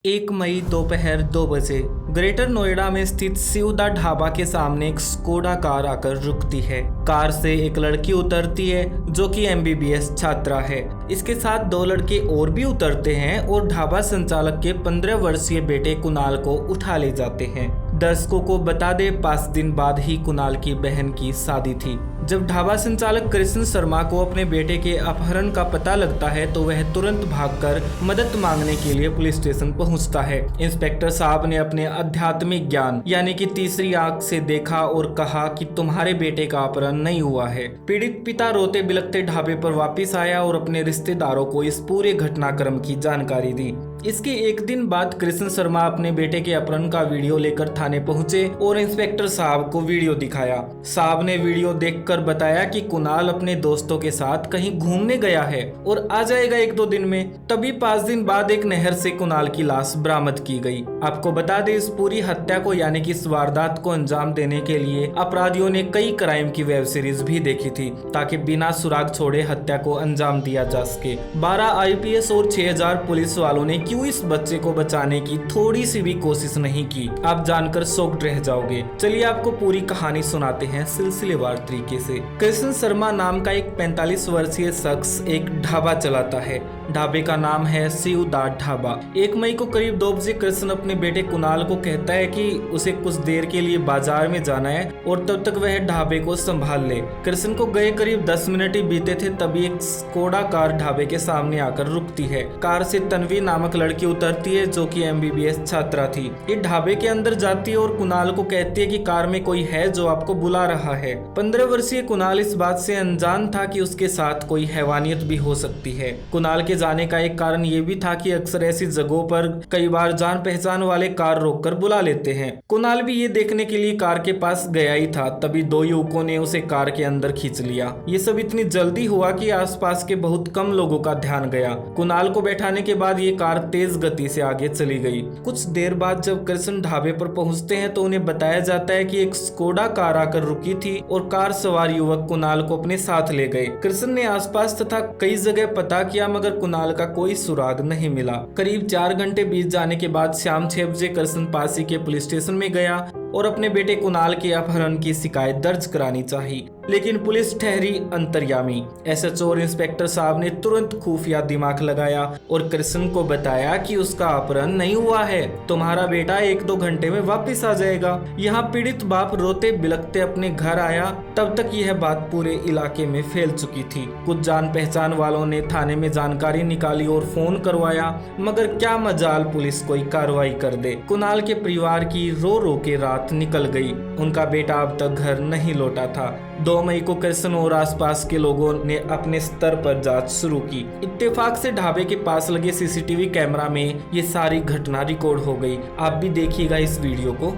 1 मई दोपहर 2 बजे ग्रेटर नोएडा में स्थित शिवदा ढाबा के सामने एक स्कोडा कार आकर रुकती है। कार से एक लड़की उतरती है जो कि MBBS छात्रा है। इसके साथ 2 लड़के और भी उतरते हैं और ढाबा संचालक के 15 वर्षीय बेटे कुणाल को उठा ले जाते हैं। दर्शकों को बता दे 5 दिन बाद ही कुणाल की बहन की शादी थी। जब ढाबा संचालक कृष्ण शर्मा को अपने बेटे के अपहरण का पता लगता है तो वह तुरंत भागकर मदद मांगने के लिए पुलिस स्टेशन पहुंचता है। इंस्पेक्टर साहब ने अपने आध्यात्मिक ज्ञान यानी कि तीसरी आंख से देखा और कहा कि तुम्हारे बेटे का अपहरण नहीं हुआ है। पीड़ित पिता रोते बिलखते ढाबे पर वापस आया और अपने रिश्तेदारों को इस पूरे घटनाक्रम की जानकारी दी। इसके एक दिन बाद कृष्ण शर्मा अपने बेटे के अपहरण का वीडियो लेकर थाने पहुंचे और इंस्पेक्टर साहब को वीडियो दिखाया। साहब ने वीडियो देखकर बताया कि कुणाल अपने दोस्तों के साथ कहीं घूमने गया है और आ जाएगा 1-2 दिन में। तभी 5 दिन बाद एक नहर से कुणाल की लाश बरामद की गई। आपको बता दें, इस पूरी हत्या को यानी कि इस वारदात को अंजाम देने के लिए अपराधियों ने कई क्राइम की वेब सीरीज भी देखी थी ताकि बिना सुराग छोड़े हत्या को अंजाम दिया जा सके। 12 IPS और 6000 पुलिस वालों ने क्यों इस बच्चे को बचाने की थोड़ी सी भी कोशिश नहीं की, आप जानकर शॉक्ड रह जाओगे। चलिए आपको पूरी कहानी सुनाते हैं सिलसिलेवार तरीके से। कृष्ण शर्मा नाम का एक 45 वर्षीय शख्स एक ढाबा चलाता है। ढाबे का नाम है शिवदा ढाबा। 1 मई को करीब 2 बजे कृष्ण अपने बेटे कुणाल को कहता है कि उसे कुछ देर के लिए बाजार में जाना है और तब तक वह ढाबे को संभाल ले। कृष्ण को गए करीब 10 मिनट ही बीते थे तभी एक स्कोडा कार ढाबे के सामने आकर रुकती है। कार से तन्वी नामक लड़की उतरती है जो कि MBBS छात्रा थी। ये ढाबे के अंदर जाती है और कुणाल को कहती है कि कार में कोई है जो आपको बुला रहा है। 15 वर्षीय कुणाल इस बात से अनजान था कि उसके साथ कोई हैवानियत भी हो सकती है। कुणाल के जाने का एक कारण ये भी था कि अक्सर ऐसी जगहों पर कई बार जान पहचान वाले कार रोककर बुला लेते हैं। कुणाल भी ये देखने के लिए कार के पास गया ही था तभी 2 युवकों ने उसे कार के अंदर खींच लिया। ये सब इतनी जल्दी हुआ कि आसपास के बहुत कम लोगों का ध्यान गया। कुणाल को बैठाने के बाद ये कार तेज गति से आगे चली गई। कुछ देर बाद जब कृष्ण ढाबे पर पहुंचते हैं तो उन्हें बताया जाता है कि एक स्कोडा कार आकर रुकी थी और कार सवार युवक कुणाल को अपने साथ ले गए। कृष्ण ने आसपास तथा कई जगह पता किया मगर कुणाल का कोई सुराग नहीं मिला। करीब 4 घंटे बीत जाने के बाद शाम 6 बजे कृष्ण पासी के पुलिस स्टेशन में गया और अपने बेटे कुणाल के अपहरण की शिकायत दर्ज करानी चाहिए, लेकिन पुलिस ठहरी अंतर्यामी। SHO और इंस्पेक्टर साहब ने तुरंत खुफिया दिमाग लगाया और कृष्ण को बताया कि उसका अपहरण नहीं हुआ है, तुम्हारा बेटा 1-2 घंटे में वापस आ जाएगा। यहाँ पीड़ित बाप रोते बिलखते अपने घर आया। तब तक यह बात पूरे इलाके में फैल चुकी थी। कुछ जान पहचान वालों ने थाने में जानकारी निकाली और फोन करवाया मगर क्या मजाल पुलिस कोई कार्रवाई कर दे। कुणाल के परिवार की रो रो के रात निकल गई। उनका बेटा अब तक घर नहीं लौटा था। 2 मई को कृष्ण और आसपास के लोगों ने अपने स्तर पर जांच शुरू की। इत्तेफाक से ढाबे के पास लगे CCTV कैमरा में ये सारी घटना रिकॉर्ड हो गई। आप भी देखिएगा इस वीडियो को।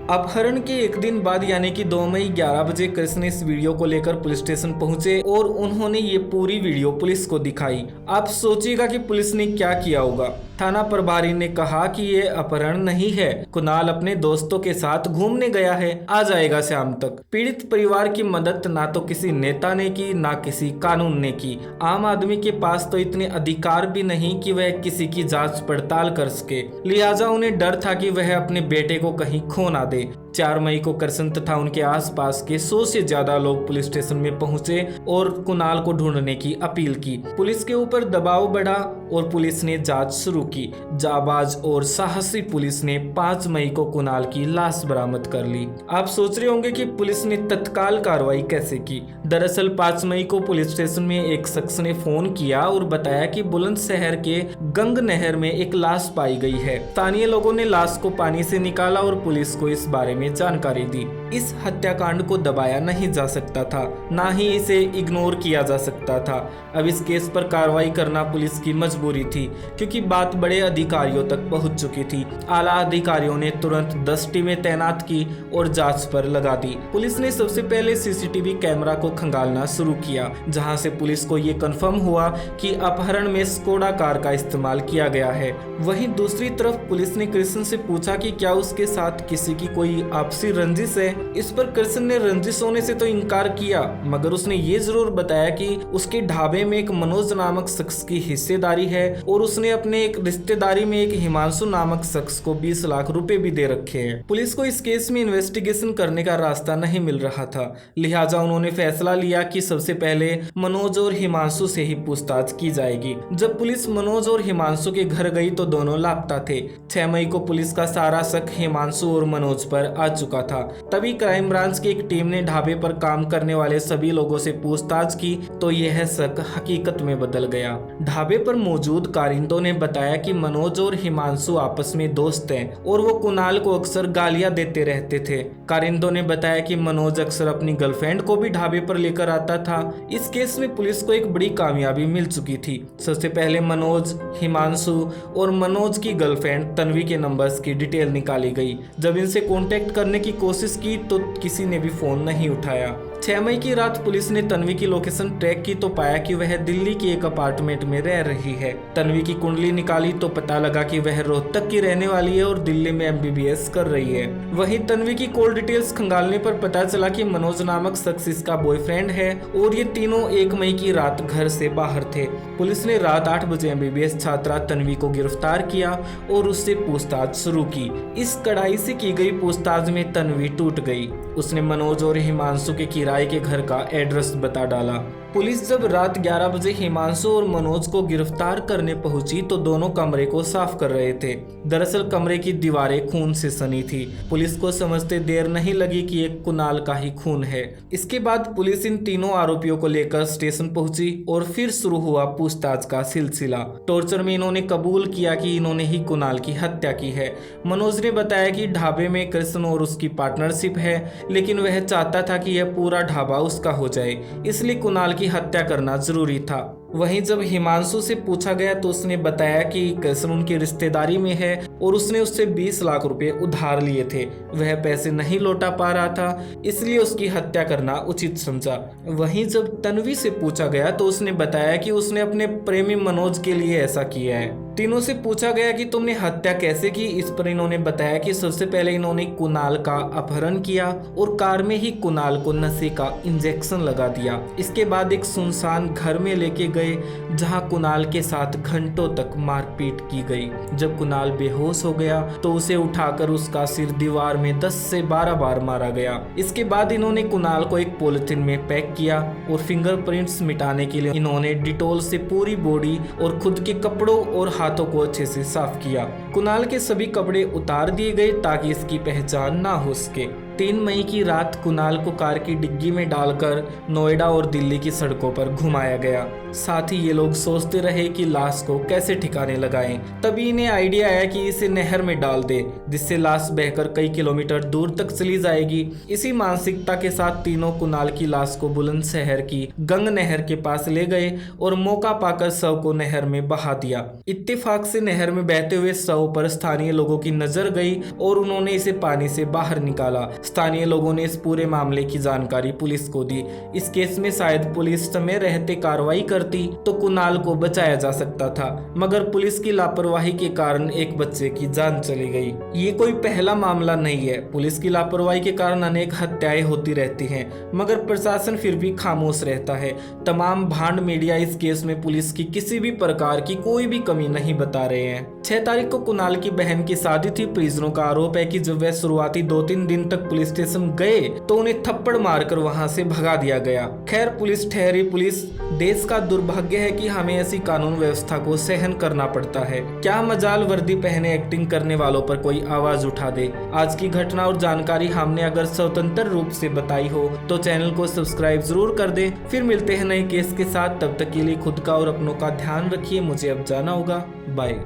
अपहरण के एक दिन बाद यानी कि 2 मई 11 बजे कृष्ण इस वीडियो को लेकर पुलिस स्टेशन पहुंचे और उन्होंने ये पूरी वीडियो पुलिस को दिखाई। आप सोचिएगा कि पुलिस ने क्या किया होगा। थाना प्रभारी ने कहा कि ये अपहरण नहीं है, कुणाल अपने दोस्तों के साथ घूमने गया है, आ जाएगा शाम तक। पीड़ित परिवार की मदद ना तो किसी नेता ने की ना किसी कानून ने की। आम आदमी के पास तो इतने अधिकार भी नहीं कि वह किसी की जांच पड़ताल कर सके, लिहाजा उन्हें डर था कि वह अपने बेटे को कहीं खो ना दे। 4 मई को कृष्ण तथा उनके आसपास के 100 से ज्यादा लोग पुलिस स्टेशन में पहुंचे और कुणाल को ढूंढने की अपील की। पुलिस के ऊपर दबाव बढ़ा और पुलिस ने जांच शुरू की। जाबाज और साहसी पुलिस ने 5 मई को कुणाल की लाश बरामद कर ली। आप सोच रहे होंगे कि पुलिस ने तत्काल कार्रवाई कैसे की। दरअसल 5 मई को पुलिस स्टेशन में एक शख्स ने फोन किया और बताया कि बुलंदशहर के गंग नहर में एक लाश पाई गई है। स्थानीय लोगों ने लाश को पानी से निकाला और पुलिस को इस बारे में जानकारी दी। इस हत्याकांड को दबाया नहीं जा सकता था, ना ही इसे इग्नोर किया जा सकता था। अब इस केस पर कार्रवाई करना पुलिस की मजबूरी थी, क्योंकि बात बड़े अधिकारियों तक पहुंच चुकी थी। आला अधिकारियों ने तुरंत 10 टीमें तैनात की और जांच पर लगा दी। पुलिस ने सबसे पहले सीसीटीवी कैमरा को खंगालना शुरू किया, जहां से पुलिस को ये कंफर्म हुआ कि अपहरण में स्कोडा कार का इस्तेमाल किया गया है। वहीं दूसरी तरफ पुलिस ने कृष्ण से पूछा कि क्या उसके साथ किसी की कोई आपसी रंजिश है। इस पर कृष्ण ने रंजिश होने से तो इनकार किया, मगर उसने ये जरूर बताया कि उसके ढाबे में एक मनोज नामक शख्स की हिस्सेदारी है और उसने अपने एक रिश्तेदारी में एक हिमांशु नामक शख्स को 20 लाख रुपए भी दे रखे हैं। पुलिस को इस केस में इन्वेस्टिगेशन करने का रास्ता नहीं मिल रहा था, लिहाजा उन्होंने फैसला लिया कि सबसे पहले मनोज और हिमांशु से ही पूछताछ की जाएगी। जब पुलिस मनोज और हिमांशु के घर गई तो दोनों लापता थे। 6 मई को पुलिस का सारा शक हिमांशु और मनोज पर आ चुका था। तभी क्राइम ब्रांच की एक टीम ने ढाबे पर काम करने वाले सभी लोगों से पूछताछ की तो यह शक हकीकत में बदल गया। ढाबे पर मौजूद कारिंदों ने बताया कि मनोज और हिमांशु आपस में दोस्त हैं और वो कुणाल को अक्सर गालियां देते रहते थे। कारिंदों ने बताया कि मनोज अक्सर अपनी गर्लफ्रेंड को भी ढाबे पर लेकर आता था। इस केस में पुलिस को एक बड़ी कामयाबी मिल चुकी थी। सबसे पहले मनोज, हिमांशु और मनोज की गर्लफ्रेंड तन्वी के नंबर्स की डिटेल निकाली गई। जब इनसे कांटेक्ट करने की कोशिश की तो किसी ने भी फोन नहीं उठाया। 6 मई की रात पुलिस ने तन्वी की लोकेशन ट्रैक की तो पाया कि वह दिल्ली की एक अपार्टमेंट में रह रही है। तन्वी की कुंडली निकाली तो पता लगा कि वह रोहतक की रहने वाली है और दिल्ली में MBBS कर रही है। वहीं तन्वी की कॉल डिटेल्स खंगालने पर पता चला कि मनोज नामक शख्स इसका बॉयफ्रेंड है और ये तीनों 1 मई की रात घर से बाहर थे। पुलिस ने रात 8 बजे MBBS छात्रा तन्वी को गिरफ्तार किया और उससे पूछताछ शुरू की। इस कड़ाई से की गई पूछताछ में तन्वी टूट गई। उसने मनोज और हिमांशु के किराए के घर का एड्रेस बता डाला। पुलिस जब रात 11 बजे हिमांशु और मनोज को गिरफ्तार करने पहुंची तो दोनों कमरे को साफ कर रहे थे। दरअसल कमरे की दीवारें खून से सनी थी। पुलिस को समझते देर नहीं लगी कि एक कुणाल का ही खून है। इसके बाद पुलिस इन तीनों आरोपियों को लेकर स्टेशन पहुंची और फिर शुरू हुआ पूछताछ का सिलसिला। टॉर्चर में इन्होंने कबूल किया कि इन्होंने ही कुणाल की हत्या की है। मनोज ने बताया कि ढाबे में कृष्ण और उसकी पार्टनरशिप है, लेकिन वह चाहता था कि यह पूरा ढाबा उसका हो जाए, इसलिए कुणाल की हत्या करना जरूरी था। वहीं जब हिमांशु से पूछा गया तो उसने बताया कि कृष्ण उनकी रिश्तेदारी में है और उसने उससे 20 लाख रुपए उधार लिए थे। वह पैसे नहीं लौटा पा रहा था, इसलिए उसकी हत्या करना उचित समझा। वहीं जब तन्वी से पूछा गया तो उसने बताया कि उसने अपने प्रेमी मनोज के लिए ऐसा किया है। तीनों से पूछा गया कि तुमने हत्या कैसे की। इस पर इन्होंने बताया कि सबसे पहले इन्होंने कुणाल का अपहरण किया और कार में ही कुणाल को नशे का इंजेक्शन लगा दिया। इसके बाद एक सुनसान घर में लेके गए जहां कुणाल के साथ घंटों तक मारपीट की गई। जब कुणाल बेहोश हो गया तो उसे उठाकर उसका सिर दीवार में 10 से 12 बार मारा गया। इसके बाद इन्होंने कुणाल को एक पॉलिथीन में पैक किया और फिंगरप्रिंट्स मिटाने के लिए इन्होंने डिटॉल से पूरी बॉडी और खुद के कपड़ों और हाथों को अच्छे से साफ किया। कुणाल के सभी कपड़े उतार दिए गए ताकि इसकी पहचान ना हो सके। 3 मई की रात कुणाल को कार की डिग्गी में डालकर नोएडा और दिल्ली की सड़कों पर घुमाया गया। साथ ही ये लोग सोचते रहे कि लाश को कैसे ठिकाने लगाएं। तभी इन्हें आइडिया आया कि इसे नहर में डाल दे, जिससे लाश बहकर कई किलोमीटर दूर तक चली जाएगी। इसी मानसिकता के साथ तीनों कुणाल की लाश को बुलंदशहर की गंग नहर के पास ले गए और मौका पाकर शव को नहर में बहा दिया। इत्तेफाक से नहर में बहते हुए शव पर स्थानीय लोगों की नजर गई और उन्होंने इसे पानी से बाहर निकाला। स्थानीय लोगों ने इस पूरे मामले की जानकारी पुलिस को दी। इस केस में शायद पुलिस समय रहते कार्रवाई करती तो कुणाल को बचाया जा सकता था, मगर पुलिस की लापरवाही के कारण एक बच्चे की जान चली गई। ये कोई पहला मामला नहीं है। पुलिस की लापरवाही के कारण अनेक हत्याएं होती रहती हैं, मगर प्रशासन फिर भी खामोश रहता है। तमाम भांड मीडिया इस केस में पुलिस की किसी भी प्रकार की कोई भी कमी नहीं बता रहे हैं। 6 तारीख को कुणाल की बहन की शादी थी। परिजनों का आरोप है कि जब वह शुरुआती 2-3 दिन तक पुलिस स्टेशन गए तो उन्हें थप्पड़ मारकर वहां से भगा दिया गया। खैर, पुलिस ठहरी पुलिस। देश का दुर्भाग्य है कि हमें ऐसी कानून व्यवस्था को सहन करना पड़ता है। क्या मजाल वर्दी पहने एक्टिंग करने वालों पर कोई आवाज उठा दे। आज की घटना और जानकारी हमने अगर स्वतंत्र रूप से बताई हो तो चैनल को सब्सक्राइब जरूर कर दे। फिर मिलते हैं नए केस के साथ। तब तक के लिए खुद का और अपनों का ध्यान रखिए। मुझे अब जाना होगा। बाय।